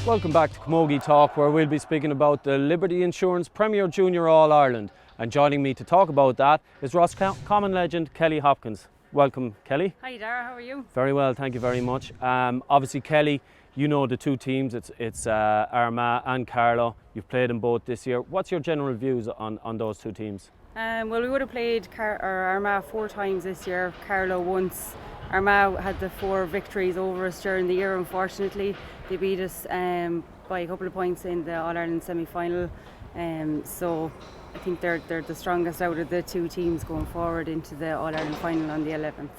Welcome back to Camogie Talk, where we'll be speaking about the Liberty Insurance Premier Junior All-Ireland. And joining me to talk about that is Roscommon legend Kelley Hopkins. Welcome, Kelley. Hi Daragh, how are you? Very well, thank you very much. Obviously, Kelley, you know the two teams, it's Armagh and Carlow. You've played them both this year. What's your general views on those two teams? Well, we would have played Armagh 4 times this year, Carlow once. Armagh had the 4 victories over us during the year, unfortunately. They beat us by a couple of points in the All-Ireland semi-final. So I think they're the strongest out of the two teams going forward into the All-Ireland final on the 11th.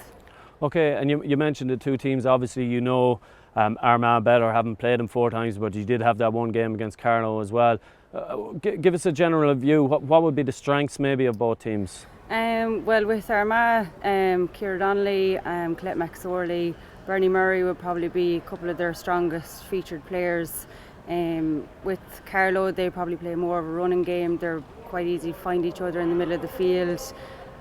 Okay, and you mentioned the two teams. Obviously, you know Armagh better, haven't played them 4 times, but you did have that one game against Carlow as well. Give us a general view. What would be the strengths maybe of both teams? Well, with Armagh, Ciara Donnelly, Colette McSorley, Bernie Murray would probably be a couple of their strongest featured players. With Carlow, they probably play more of a running game. They're quite easy to find each other in the middle of the field.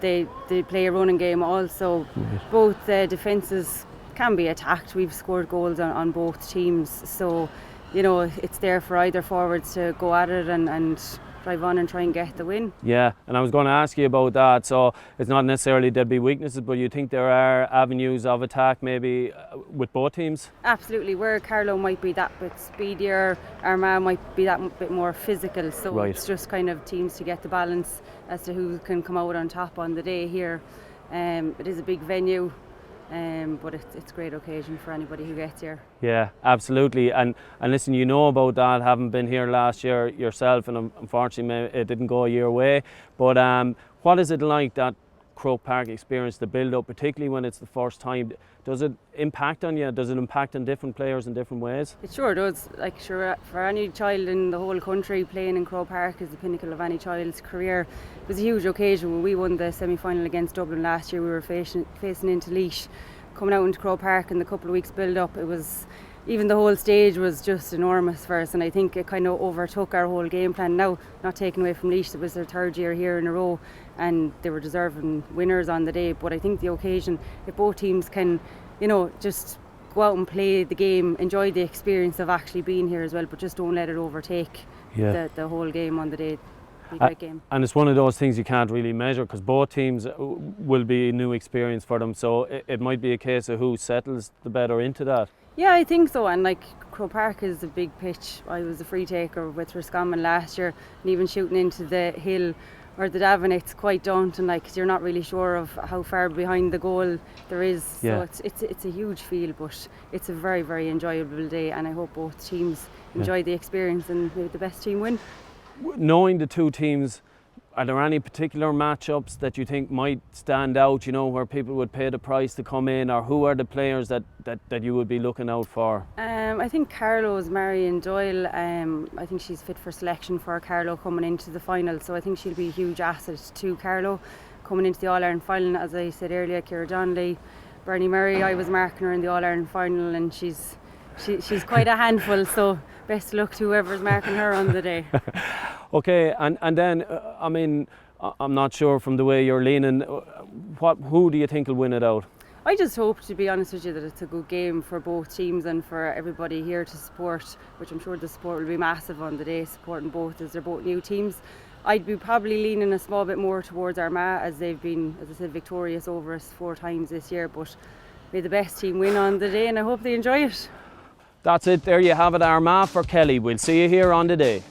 They play a running game also. Both defences can be attacked. We've scored goals on both teams, so you know it's there for either forwards to go at it and drive on and try and get the win. Yeah, and I was going to ask you about that. So it's not necessarily there'd be weaknesses, but you think there are avenues of attack maybe with both teams? Absolutely. Where Carlow might be that bit speedier, Armagh might be that bit more physical. So right. It's just kind of teams to get the balance as to who can come out on top on the day here. It is a big venue. But it's a great occasion for anybody who gets here. Yeah, absolutely. And listen, you know about that, having been here last year yourself, and unfortunately it didn't go your way. But what is it like, that Croke Park experience, the build-up, particularly when it's the first time? Does it impact on you? Does it impact on different players in different ways? It sure does. Like, sure, for any child in the whole country, playing in Croke Park is the pinnacle of any child's career. It was a huge occasion. When we won the semi-final against Dublin last year, we were facing into Laois. Coming out into Croke Park and the couple of weeks build-up, it was, even the whole stage was just enormous for us, and I think it kind of overtook our whole game plan. Now, not taken away from Laois, it was their 3rd year here in a row and they were deserving winners on the day, but I think the occasion, if both teams can, you know, just go out and play the game, enjoy the experience of actually being here as well, but just don't let it overtake the whole game on the day. Great game. And it's one of those things you can't really measure, because both teams will be a new experience for them, so it might be a case of who settles the better into that. Yeah, I think so. And like, Croke Park is a big pitch. I was a free taker with Roscommon last year, and even shooting into the hill or the Davin, it's quite daunting, like, 'cause you're not really sure of how far behind the goal there is. Yeah. So it's a huge field, but it's a very, very enjoyable day, and I hope both teams enjoy the experience and maybe the best team win. Knowing the two teams, are there any particular matchups that you think might stand out, you know, where people would pay the price to come in, or who are the players that you would be looking out for? I think Carlow's Marion Doyle. I think she's fit for selection for Carlow coming into the final, so I think she'll be a huge asset to Carlow coming into the All-Ireland final. As I said earlier, Ciara Donnelly, Bernie Murray, I was marking her in the All-Ireland final, and she's quite a handful, so best of luck to whoever's marking her on the day. Okay, and then, I mean, I'm not sure from the way you're leaning, who do you think will win it out? I just hope, to be honest with you, that it's a good game for both teams and for everybody here to support, which I'm sure the support will be massive on the day, supporting both, as they're both new teams. I'd be probably leaning a small bit more towards Armagh, as they've been, as I said, victorious over us 4 times this year, but may the best team win on the day, and I hope they enjoy it. That's it, there you have it, Armagh for Kelley. We'll see you here on the day.